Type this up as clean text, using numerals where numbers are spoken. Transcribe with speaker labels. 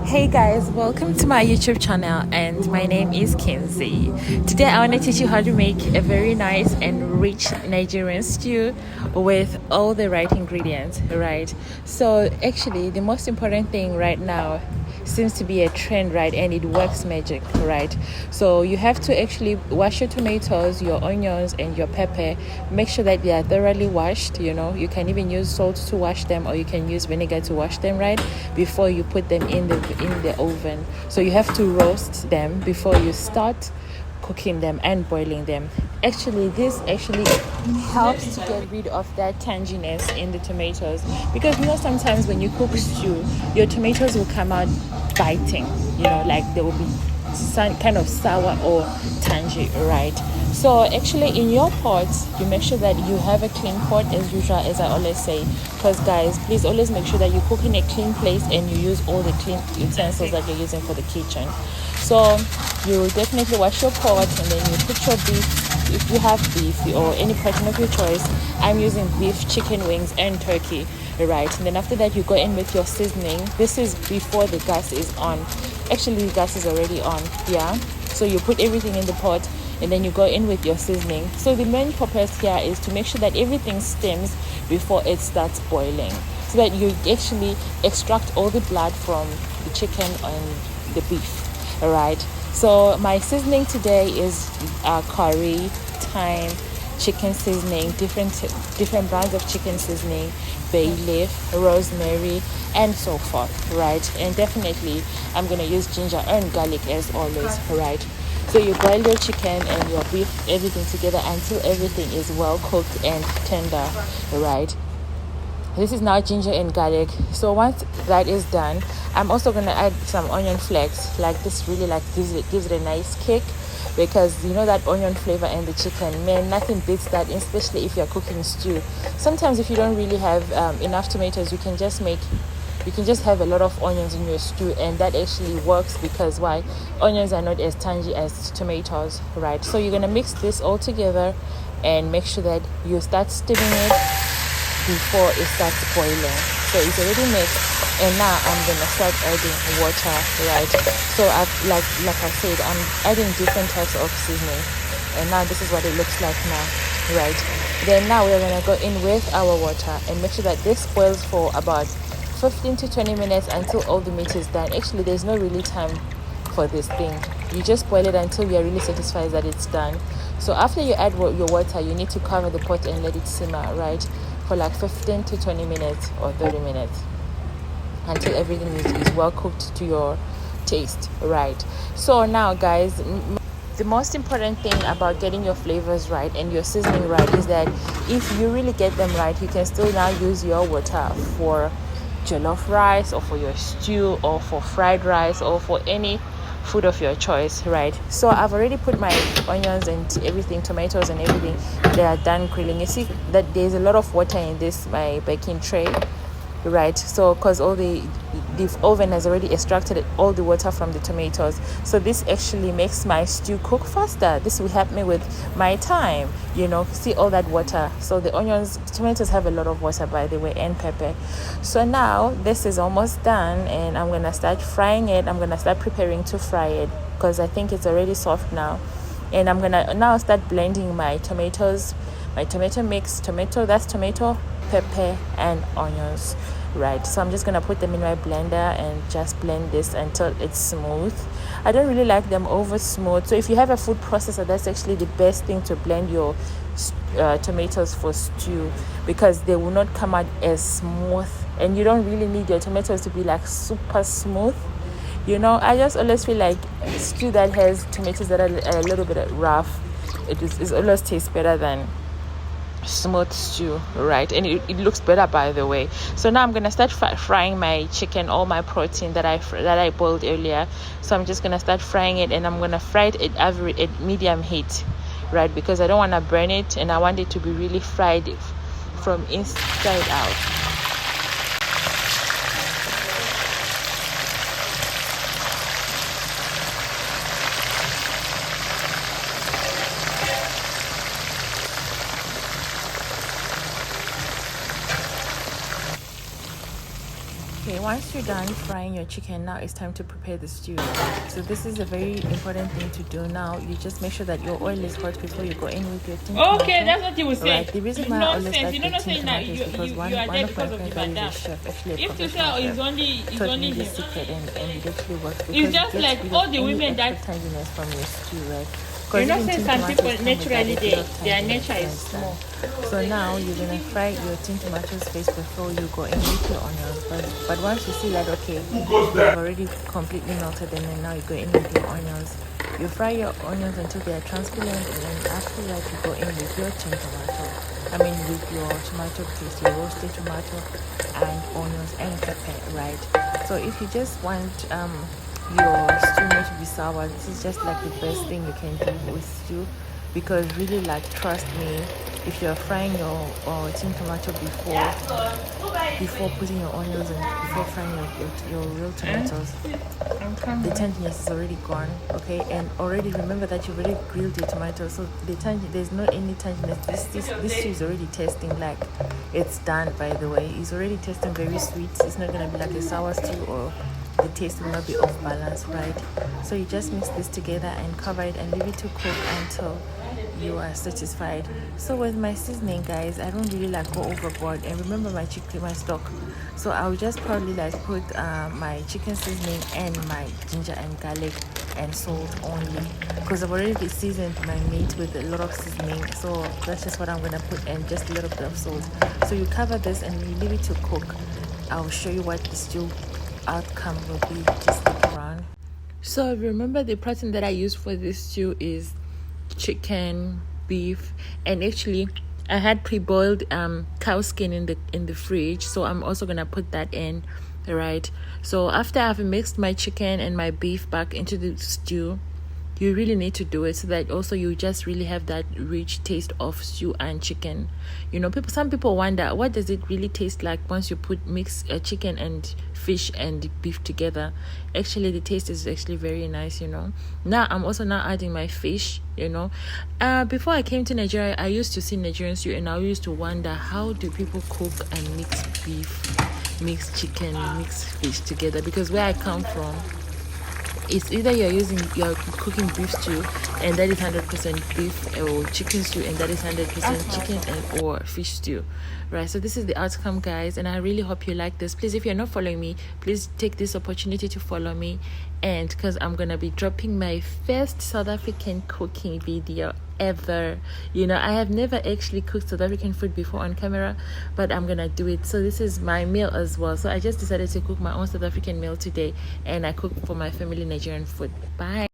Speaker 1: Hey guys, welcome to my YouTube channel, and my name is Kinsey. Today I want to teach you how to make a very nice and rich Nigerian stew with all the right ingredients, right? So actually the most important thing right now seems to be a trend, right? And it works magic, right? So you have to actually wash your tomatoes, your onions, and your pepper. Make sure that they are thoroughly washed. You can even use salt to wash them, or you can use vinegar to wash them, right? Before you put them in the oven. So you have to roast them before you start cooking them and boiling them. This actually helps to get rid of that tanginess in the tomatoes, because sometimes when you cook stew, your tomatoes will come out biting, like they will be some kind of sour or tangy, right? So actually in your pot, you make sure that you have a clean pot as usual, as I always say, because guys, please always make sure that you cook in a clean place and you use all the clean utensils that you're using for the kitchen. So you definitely wash your pot, and then you put your beef, if you have beef or any protein of your choice. I'm using beef, chicken wings, and turkey, right? And then after that, you go in with your seasoning. This is before the gas is on. Actually, the gas is already on, yeah? So you put everything in the pot, and then you go in with your seasoning. So the main purpose here is to make sure that everything steams before it starts boiling, so that you actually extract all the blood from the chicken and the beef, all right? So my seasoning today is curry, thyme, chicken seasoning, different brands of chicken seasoning, bay leaf, rosemary, and so forth, right? And definitely I'm going to use ginger and garlic as always, right? So you boil your chicken and your beef, everything together until everything is well cooked and tender, right? This is now ginger and garlic. So once that is done, I'm also going to add some onion flakes. Like this really gives it a nice kick, because that onion flavor and the chicken, man, nothing beats that, especially if you're cooking stew. Sometimes if you don't really have enough tomatoes, you can just have a lot of onions in your stew, and that actually works, because why? Onions are not as tangy as tomatoes, right? So you're going to mix this all together and make sure that you start steaming it before it starts boiling. So it's already mixed, and now I'm gonna start adding water, right? So I've like I said, I'm adding different types of seasoning, and now this is what it looks like now, right? Then now we're gonna go in with our water and make sure that this boils for about 15 to 20 minutes until all the meat is done. Actually, there's no really time for this thing. You just boil it until you're really satisfied that it's done. So after you add your water, you need to cover the pot and let it simmer, right, for like 15 to 20 minutes or 30 minutes until everything is well cooked to your taste, right? So now guys, the most important thing about getting your flavors right and your seasoning right is that if you really get them right, you can still now use your water for jollof rice, or for your stew, or for fried rice, or for any food of your choice, right? So I've already put my onions and everything, tomatoes and everything, they are done grilling. You see that there's a lot of water in this my baking tray, right? So because all the oven has already extracted all the water from the tomatoes, so this actually makes my stew cook faster. This will help me with my time, see all that water. So the tomatoes have a lot of water, by the way, and pepper. So now this is almost done, and I'm gonna start frying it. I'm gonna start preparing to fry it, because I think it's already soft now. And I'm gonna now start blending my tomatoes, my tomato mix, that's tomato, pepper, and onions, right? So I'm just gonna put them in my blender and just blend this until it's smooth. I don't really like them over smooth, so if you have a food processor, that's actually the best thing to blend your tomatoes for stew, because they will not come out as smooth, and you don't really need your tomatoes to be like super smooth. I just always feel like stew that has tomatoes that are a little bit rough, it always tastes better than smooth stew, right? And it looks better, by the way. So now I'm gonna start frying my chicken, all my protein that I boiled earlier. So I'm just gonna start frying it, and I'm gonna fry it at medium heat, right? Because I don't want to burn it, and I want it to be really fried from inside out. Okay, once you're done frying your chicken, now it's time to prepare the stew. So this is a very important thing to do now. You just make sure that your oil is hot before you go in with your tin tomato.
Speaker 2: Okay, that's what you were saying.
Speaker 1: Right. The reason why I always like the tin tomato is because one of my friends is a chef, actually a professional chef, taught me the secret, and it actually works because
Speaker 2: it's just like all the women that
Speaker 1: tanginess from your stew, right?
Speaker 2: You know, since some people naturally their nature is small.
Speaker 1: So now you're gonna fry your tin tomatoes first before you go in with your onions. But once you see that okay, they've already completely melted, and then now you go in with your onions. You fry your onions until they are transparent, and then after that you go in with your tin tomato. I mean with your tomato paste, your roasted tomato and onions and pepper, right? So if you just want your stew not to be sour, this is just like the best thing you can do with stew, because really, like, trust me, if you're frying your tin tomato before putting your onions and before frying your real tomatoes, the tanginess is already gone, okay? And already remember that you've already grilled your tomatoes, so there's not any tanginess. This stew is already tasting like it's done. By the way, it's already tasting very sweet. It's not gonna be like a sour stew, or the taste will not be off balance, right? So you just mix this together and cover it and leave it to cook until you are satisfied. So with my seasoning, guys, I don't really like go overboard, and remember my stock, so I'll just probably like put my chicken seasoning and my ginger and garlic and salt only, because I've already seasoned my meat with a lot of seasoning, so that's just what I'm gonna put, and just a little bit of salt. So you cover this and you leave it to cook. I'll show you what the stew outcome will be. Just stick around. So remember, the protein that I use for this stew is chicken, beef, and actually I had pre-boiled cow skin in the fridge, so I'm also gonna put that in, right? So after I've mixed my chicken and my beef back into the stew, you really need to do it so that also you just really have that rich taste of stew and chicken. You know, some people wonder, what does it really taste like once you mix chicken and fish and beef together? Actually, the taste is actually very nice, you know. Now I'm also now adding my fish, you know. Before I came to Nigeria, I used to see Nigerian stew, and I used to wonder, how do people cook and mix beef, mix chicken, mix fish together? Because where I come from, it's either you're cooking beef stew, and that is 100% beef, or chicken stew, and that is 100% chicken or fish stew, right? So this is the outcome, guys, and I really hope you like this. Please, if you're not following me, please take this opportunity to follow me, and because I'm gonna be dropping my first South African cooking video ever. You know, I have never actually cooked South African food before on camera, but I'm gonna do it. So this is my meal as well. So I just decided to cook my own South African meal today, and I cooked for my family Nigerian food. Bye.